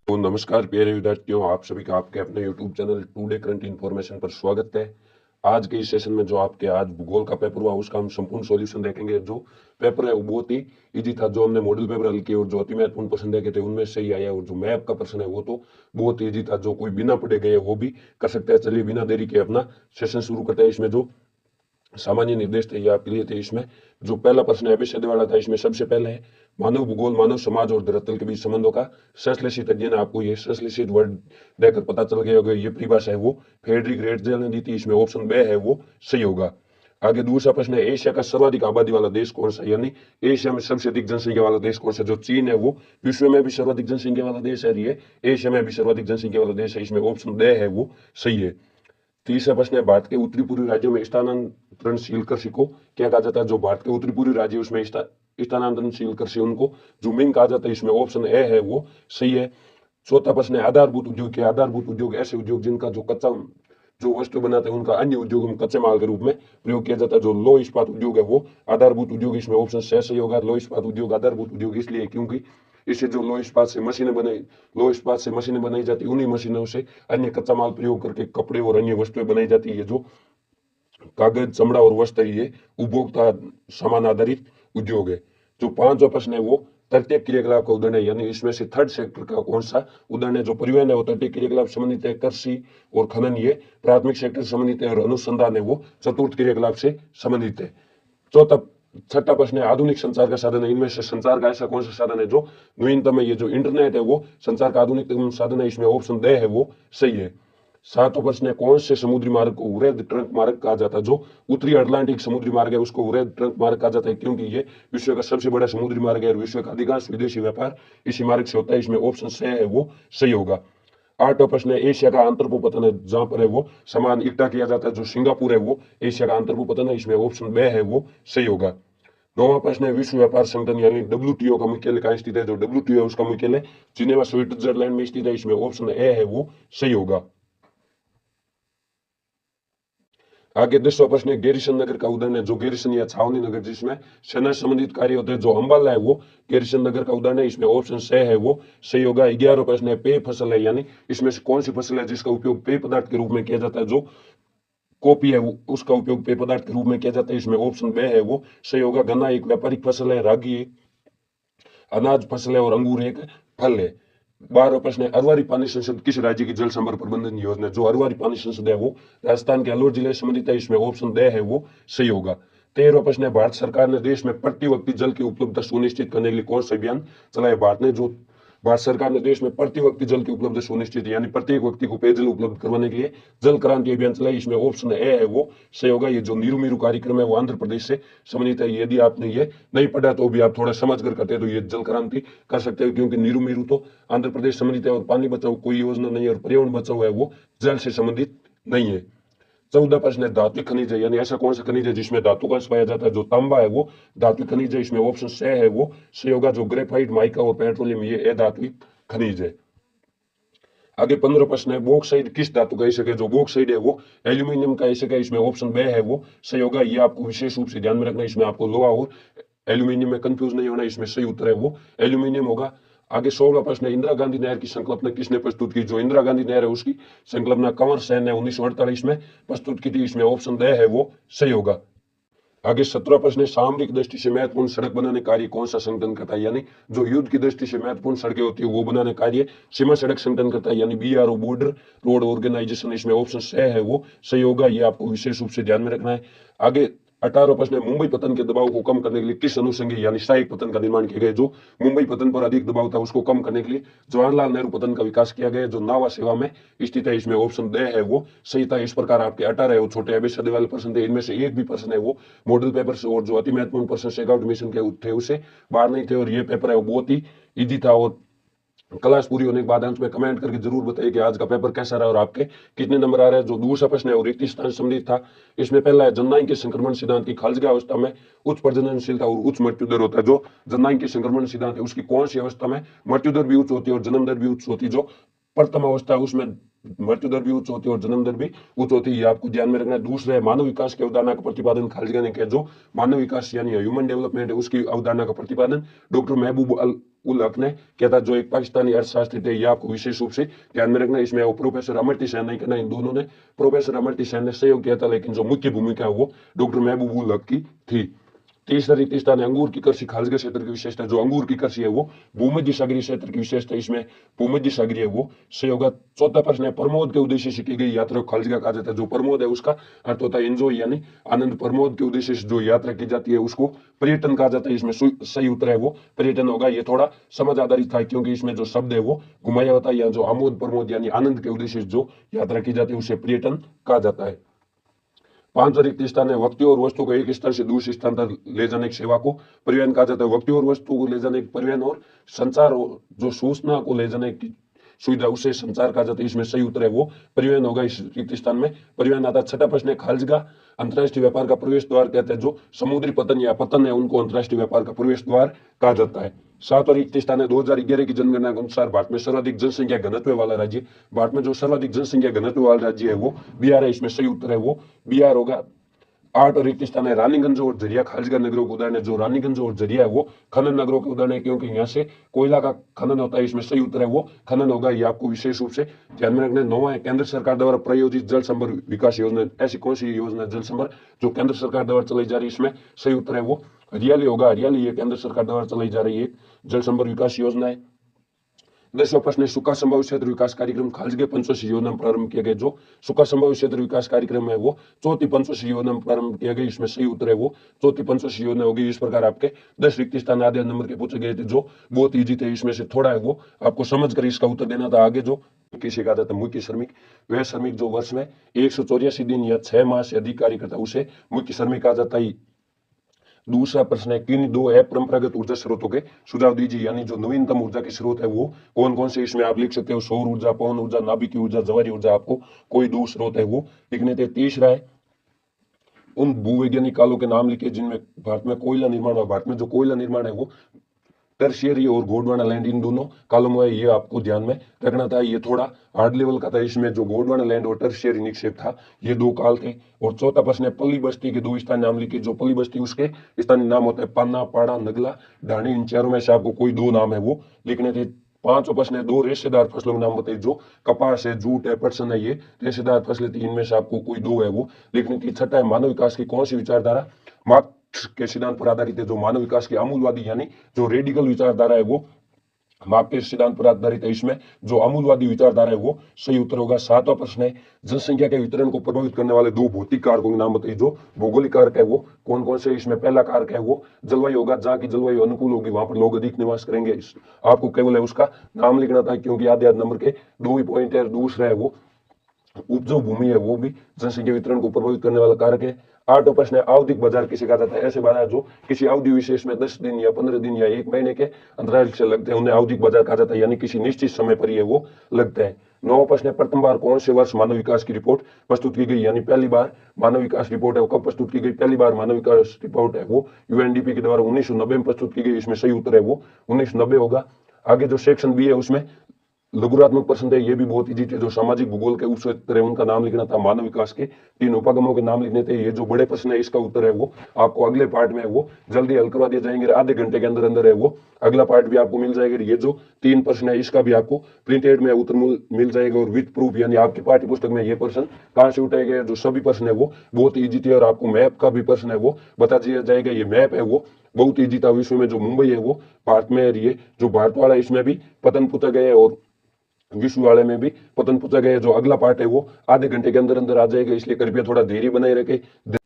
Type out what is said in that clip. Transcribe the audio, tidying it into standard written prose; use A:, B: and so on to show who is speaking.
A: तो नमस्कार प्यारे विद्यार्थियों, आप सभी का आपके अपने YouTube channel today current information पर स्वागत है। आज के इस सेशन में जो आपके आज भूगोल का पेपर हुआ उसका हम संपूर्ण सॉल्यूशन देखेंगे। जो पेपर है वो बहुत ही इजी था। जो हमने मॉडल पेपर हल किए और जो अति महत्वपूर्ण प्रश्न देखे थे उनमें से ही आया, और जो मैप का प्रश्न है वो तो बहुत इजी था, जो कोई बिना पढ़े गए वो भी कर सकता है। चलिए बिना देरी के अपना सेशन शुरू करते हैं। इसमें जो सामान्य निर्देश थे ये आपके लिए थे। इसमें जो पहला प्रश्न एबीसीडी वाला था, इसमें सबसे पहले है मानव भूगोल, मानव समाज और धरातल के बीच संबंधों का संश्लेषित अध्ययन। आपको ये संश्लेषित वर्ड देकर पता चल गया होगा, ये परिभाषा है वो फ्रेडरिक रेटजेल ने दी थी। इसमें ऑप्शन बे है वो सही होगा। आगे दूसरा प्रश्न है एशिया का सर्वाधिक आबादी वाला देश कौन सा, यानी एशिया में सबसे अधिक जनसंख्या वाला देश कौन सा। जो चीन है वो विश्व में भी सर्वाधिक जनसंख्या वाला देश है, ये एशिया में भी सर्वाधिक जनसंख्या वाला देश है। इसमें ऑप्शन बे है वो सही है। तीसरा प्रश्न है भारत के उत्तरी पूर्वी राज्यों में स्थानांतरणशील कृषि को क्या कहा जाता है। जो भारत के उत्तरी पूर्वी राज्य उसमें स्थानांतरणशील कृषि उनको जूमिंग कहा जाता है। इसमें ऑप्शन ए है वो सही है। चौथा प्रश्न है आधारभूत उद्योग के आधारभूत उद्योग ऐसे उद्योग जिनका जो कच्चा जो वस्तु बनाते हैं उनका अन्य उद्योगों में कच्चे माल के रूप में प्रयोग किया जाता है। जो लौह इस्पात उद्योग है वो आधारभूत उद्योग। इसमें ऑप्शन से सही होगा। लौह इस्पात उद्योग आधारभूत उद्योग इसलिए क्योंकि इससे जो लौह इस्पात से मशीनें बनाई जाती है, उन्हीं मशीनों से अन्य कच्चा माल प्रयोग करके कपड़े और अन्य वस्तुएं बनाई जाती है। जो कागज, चमड़ा और वस्त्र, ये उपभोक्ता सामान आधारित उद्योग है। जो पांचवा प्रश्न है वो तृतीय क्रियाकलाप का उदाहरण है, यानी इसमें से थर्ड सेक्टर का कौन सा उदाहरण है। जो परिवहन है वो तृतीय क्रियाकलाप संबंधित है। कृषि और खनन ये प्राथमिक सेक्टर से संबंधित है, और अनुसंधान है वो चतुर्थ क्रियाकलाप से संबंधित है। छठा प्रश्न है आधुनिक संचार का साधन है, इनमें से संचार का ऐसा कौन सा साधन है जो नवीनतम है। ये जो इंटरनेट है वो संचार का आधुनिकतम साधन है। इसमें ऑप्शन दे है वो सही है। सातवां प्रश्न है कौन से समुद्री मार्ग को वृहद ट्रंक मार्ग कहा जाता है। जो उत्तरी अटलांटिक समुद्री मार्ग है उसको वृहद ट्रंक मार्ग कहा जाता है, क्योंकि ये विश्व का सबसे बड़ा समुद्री मार्ग है और विश्व का अधिकांश विदेशी व्यापार इसी मार्ग से होता है। इसमें ऑप्शन से है वो सही होगा। आठवां प्रश्न है एशिया का अंतर्भूपतन है जहां पर है वो सामान इकट्ठा किया जाता है। जो सिंगापुर है वो एशिया का अंतर्भूपतन है। इसमें ऑप्शन बे है वो सही होगा। नौवां प्रश्न है विश्व व्यापार संगठन यानी डब्ल्यूटीओ का मुख्यालय कहाँ स्थित है। जो डब्ल्यूटीओ है उसका मुख्यालय जिनेवा स्विट्जरलैंड में स्थित है। इसमें ऑप्शन ए है वो सही होगा। आगे 10वां प्रश्न है गैरिसन नगर का उदाहरण है। जो गैरिसन या छावनी नगर जिसमें सेना संबंधित कार्य होते हैं। जो अंबाला है वो गैरिसन नगर का उदाहरण है। इसमें ऑप्शन से है वो सही होगा। 11वां प्रश्न है पेय फसल है, यानी इसमें से कौन सी फसल है जिसका उपयोग पेय पदार्थ के रूप में किया जाता है। जो कॉफी है वो उसका उपयोग पेय पदार्थ के रूप में किया जाता है। इसमें ऑप्शन बे है वो सही होगा। गन्ना एक व्यापारिक फसल है, रागी एक अनाज फसल है और अंगूर एक फल है। 12वां प्रश्न है अरवारी पानी संसद किस राज्य की जल संवर्धन प्रबंधन योजना। जो अरवारी पानी संसद है वो राजस्थान के अलवर जिले से संबंधित है। इसमें ऑप्शन दे है वो सही होगा। 13वां प्रश्न है भारत सरकार ने देश में प्रति व्यक्ति जल की उपलब्धता सुनिश्चित करने के लिए कौन सा अभियान चलाया। भारत सरकार ने देश में प्रति व्यक्ति जल की उपलब्धता सुनिश्चित यानी प्रत्येक व्यक्ति को पेयजल उपलब्ध करवाने के लिए जल क्रांति अभियान चलाई। इसमें ऑप्शन ए है वो सही होगा। ये जो नीरू मीरू कार्यक्रम है वो आंध्र प्रदेश से संबंधित है। यदि आपने ये नहीं पढ़ा तो भी आप थोड़ा समझ कर करते हैं तो ये जल क्रांति कर सकते हो, क्योंकि नीरू मीरू तो आंध्र प्रदेश संबंधित है और पानी बचाओ कोई योजना नहीं है और पर्यावरण बचाओ है वो जल से संबंधित नहीं है। 14 प्रश्न है धात्विक खनिज है, यानी ऐसा कौन सा खनिज है जिसमें धातु का अंश पाया जाता है। जो तांबा है वो धात्विक खनिज है। इसमें ऑप्शन से है वो सही होगा। जो ग्रेफाइट, माइका और पेट्रोलियम ये अधात्विक खनिज है। आगे 15 प्रश्न है बॉक्साइट किस धातु का ऐसे जो बॉक्साइट है वो एल्यूमिनियम का ऐसे का। इसमें ऑप्शन बे है वो सही होगा। ये आपको विशेष रूप से ध्यान में रखना है। इसमें आपको लोहा और एल्यूमिनियम में कंफ्यूज नहीं होना। इसमें सही उत्तर है वो एल्यूमिनियम होगा। आगे 16वां प्रश्न है इंदिरा गांधी नहर की संकल्पना किसने प्रस्तुत की। जो इंदिरा गांधी नहर है उसकी संकल्पना कंवर सेन ने 1948 में प्रस्तुत की थी। इसमें ऑप्शन दे है वो सही होगा। आगे 17वां प्रश्न है सामरिक दृष्टि से महत्वपूर्ण सड़क बनाने कार्य कौन सा संगठन करता है। यानी जो युद्ध की दृष्टि से महत्वपूर्ण सड़कें होती है वो बनाने कार्य सीमा सड़क संगठन करता है, यानी बीआरओ बॉर्डर रोड ऑर्गेनाइजेशन। इसमें ऑप्शन से है वो सही होगा। ये आपको विशेष रूप से ध्यान में रखना है। आगे 18वां प्रश्न है मुंबई पतन के दबाव को कम करने के लिए किस अनुषंगी यानी सहायक पतन का निर्माण किया गया। जो मुंबई पतन पर अधिक दबाव था उसको कम करने के लिए जवाहरलाल नेहरू पतन का विकास किया गया, जो नावा सेवा में स्थित है। इसमें ऑप्शन दे है वो सही था। इस प्रकार आपके 18 है वो छोटे एबीसीडी वाले प्रश्न थे, इनमें से एक भी प्रश्न है वो मॉडल पेपर से और जो अति महत्वपूर्ण प्रश्न स्काउट मिशन के थे उसे बाहर नहीं थे। और ये पेपर है वो बहुत ही इजी था। और क्लास पूरी होने के बाद अंत में कमेंट करके जरूर बताइए कि आज का पेपर कैसा रहा और आपके कितने नंबर आ रहे हैं। जो दूसरा प्रश्न है वो रिक्त स्थान संबंधित था। इसमें पहला है जननांग के संक्रमण सिद्धांत की खालजा अवस्था में उच्च प्रजननशीलता और उच्च मृत्यु दर होता है। जो जननांग के संक्रमण सिद्धांत है उसकी कौन सी अवस्था में मृत्यु दर भी उच्च होती है और जन्म दर भी उच्च होती है। जो प्रथम अवस्था है उसमें मृत्यु दर भी उच्च होती है और जन्म दर भी उच्च होती है। ये आपको ध्यान में रखना है। दूसरा है मानव विकास की अवधारणा का प्रतिपादन खालिजा ने किया। जो मानव विकास यानी ह्यूमन डेवलपमेंट है उसकी अवधारणा का प्रतिपादन डॉक्टर महबूब अल उल हक ने किया था, जो एक पाकिस्तानी अर्थशास्त्री थे। ये आपको विशेष रूप से ध्यान में रखना। इसमें वो प्रोफेसर अमर्त्य सेन नहीं कहना, इन दोनों ने, प्रोफेसर अमर्त्य सेन ने सहयोग किया था, लेकिन जो मुख्य भूमिका है वो डॉक्टर महबूब उल हक की थी। तीसरा रिक्त स्थान है अंगूर की कृषि, खालगे क्षेत्र की विशेषता। जो अंगूर की कृषि है वो भूमध्य सागरीय क्षेत्र की विशेषता, इसमें भूमध्य सागरीय है वो सही होगा। चौथा प्रश्न है प्रमोद के उद्देश्य से की गई यात्रा को खालगा कहा जाता है। जो प्रमोद है उसका अर्थ होता है एंजॉय यानी आनंद। प्रमोद के उद्देश्य से जो यात्रा की जाती है उसको पर्यटन कहा जाता है। इसमें सही उत्तर है वो पर्यटन होगा। ये थोड़ा समझ आधारित था, क्योंकि इसमें जो शब्द है वो घुमाया होता है, या जो आमोद प्रमोद यानी आनंद के उद्देश्य से जो यात्रा की जाती है उसे पर्यटन कहा जाता है। पांचवा रिक्त स्थान है व्यक्ति और वस्तु को एक स्थान से दूसरे स्थान तक ले जाने की सेवा को परिवहन कहा जाता है। व्यक्ति और वस्तु को ले जाने की परिवहन, और संचार जो सूचना को ले जाने की सुविधा उसे संचार कहा जाता है। इसमें सही उत्तर है वो परिवहन होगा। इस रिक्त स्थान में परिवहन आता है। छठा प्रश्न है खालगा अंतर्राष्ट्रीय व्यापार का प्रवेश द्वार कहते हैं। जो समुद्री पतन या पतन है उनको अंतर्राष्ट्रीय व्यापार का प्रवेश द्वार कहा जाता है। सातवां रिक्त स्थान है 2011 की जनगणना के अनुसार भारत में सर्वाधिक जनसंख्या घनत्व वाला राज्य। भारत में जो सर्वाधिक जनसंख्या घनत्व वाला राज्य है वो बिहार है। इसमें सही उत्तर है वो बिहार होगा। आठ और रिक्त स्थान है रानीगंज और झरिया खालगा नगरों के उदाहरण है। जो रानीगंज और झरिया है वो खनन नगरों के उदाहरण है, क्योंकि यहाँ से कोयला का खनन होता है। इसमें सही उत्तर है वो खनन होगा। ये आपको विशेष रूप से ध्यान में रखना है। नौवां है केंद्र सरकार द्वारा प्रायोजित जल संभर विकास योजना। ऐसी कौन सी योजना जल संभर जो केंद्र सरकार द्वारा चलाई जा रही है? इसमें सही उत्तर है वो हरियाली होगा। हरियाली ये केंद्र सरकार द्वारा चलाई जा रही है जल संभर विकास योजना है। 10वां प्रश्न है सूखा संभावित क्षेत्र विकास कार्यक्रम खालगे पंचवर्षीय योजना में प्रारंभ किया गया। जो सूखा संभावित क्षेत्र विकास कार्यक्रम है वो चौथी पंचवर्षीय योजना में प्रारंभ किया गया। इसमें सही उत्तर है वो चौथी पंचवर्षीय योजना होगी। इस प्रकार आपके 10 रिक्त स्थान आधे नंबर के पूछे गए थे, जो बहुत ईजी थे। इसमें से थोड़ा है वो आपको समझ कर इसका उत्तर देना था। आगे जो किसी कहा जाता है मुख्य श्रमिक, वह श्रमिक जो वर्ष में 184 दिन या 6 माह से अधिक कार्य करता है उसे मुख्य श्रमिक कहा जाता है। दूसरा प्रश्न है किन दो अपरंपरागत ऊर्जा स्रोतों के सुझाव दीजिए, यानी जो नवीनतम ऊर्जा के स्रोत है वो कौन कौन से। इसमें आप लिख सकते हो सौर ऊर्जा, पवन ऊर्जा, नाभिकीय ऊर्जा, जवारी ऊर्जा। आपको कोई दो स्रोत है वो लिखने थे। तीसरा है उन भूवैज्ञानिक कालों के नाम लिखे जिनमें भारत में कोयला निर्माण हुआ। भारत में जो कोयला निर्माण है वो टर्शियरी और गोंडवाना लैंड इन दोनों कालों में, ये आपको ध्यान में रखना था। ये थोड़ा हार्ड लेवल का था। इसमें जो गोंडवाना लैंड और टर्शियरी निक्षेप था ये 2 काल थे। और चौथा प्रश्न है पल्ली बस्ती के 2 स्थान नाम लिखे। जो पल्ली बस्ती उसके स्थानीय नाम होता है पाना, पाड़ा, नगला, ढाणी। इन चारों में से आपको कोई 2 नाम है वो लिखने थे। 5वां प्रश्न है 2 रेशेदार फसलों के नाम बताइए। जो कपास है, जूट है, पटसन है, ये रेशेदार फसलें थी। इनमें से आपको कोई 2 है वो लिखनी थी। छठा है मानव विकास की कौन सी विचारधारा मार्क्स के सिद्धांत पर आधारित है। जो मानव विकास की आमूलवादी यानी जो रेडिकल विचारधारा है वो मार्क्स के सिद्धांत पर आधारित है। इसमें जो अमूलवादी विचारधारा है वो सही उत्तर होगा। 7वां प्रश्न है जनसंख्या के वितरण को प्रभावित करने वाले 2 भौतिक कारकों के नाम बताइए। जो भौगोलिक कारक है वो कौन कौन से। इसमें पहला कारक है वो जलवायु होगा। जहाँ की जलवायु अनुकूल होगी वहां पर लोग अधिक निवास करेंगे। आपको केवल है उसका नाम लिखना था, क्योंकि आधे नंबर के 2 ही पॉइंट है। दूसरा है वो उपजाऊ भूमि है वो भी जनसंख्या वितरण को प्रभावित करने वाला कारक है। 8वां प्रश्न है आवधिक बाजार किसे कहा जाता है। ऐसे बाजार जो किसी अवधि विशेष में 10 दिन या 15 दिन या 1 महीने के अंतराल से लगते हैं उन्हें आवधिक बाजार कहा जाता है, यानी किसी निश्चित समय पर ये वो लगते हैं। 9वां प्रश्न है प्रथम बार कौन से वर्ष मानव विकास की रिपोर्ट प्रस्तुत की गई, यानी पहली बार मानव विकास रिपोर्ट है वो कब प्रस्तुत की गई। पहली बार मानव विकास रिपोर्ट है वो यूएनडीपी के द्वारा 1990 में प्रस्तुत की गई। इसमें सही उत्तर है वो 1990 होगा। आगे जो सेक्शन बी है उसमें लघुरात्मक प्रश्न थे, ये भी बहुत इजी थे। जो सामाजिक भूगोल के उप क्षेत्र है उनका नाम लिखना था। मानव विकास के 3 उपागमों के नाम लिखने थे। ये जो बड़े प्रश्न है इसका उत्तर है वो आपको अगले पार्ट में है वो जल्दी हल करवा दिए जाएंगे। आधे घंटे के अंदर अंदर है वो अगला पार्ट भी आपको मिल जाएगा। ये जो 3 प्रश्न है इसका भी आपको प्रिंटेड में उत्तर मिल जाएगा और विद प्रूफ, यानी आपकी पाठ्य पुस्तक में ये प्रश्न कहाँ से उठाए गए। जो सभी प्रश्न है वो बहुत ईजी थे। और आपको मैप का भी प्रश्न है वो बता दिया जाएगा। ये मैप है वो बहुत ईजी था। विश्व में जो मुंबई है वो भारत में, ये जो भारत वाला इसमें भी पतन पूछा गया है और विश्व वाले में भी पतन पूछा गया है। जो अगला पार्ट है वो आधे घंटे के अंदर अंदर आ जाएगा, इसलिए कृपया थोड़ा धैर्य बनाए रखें।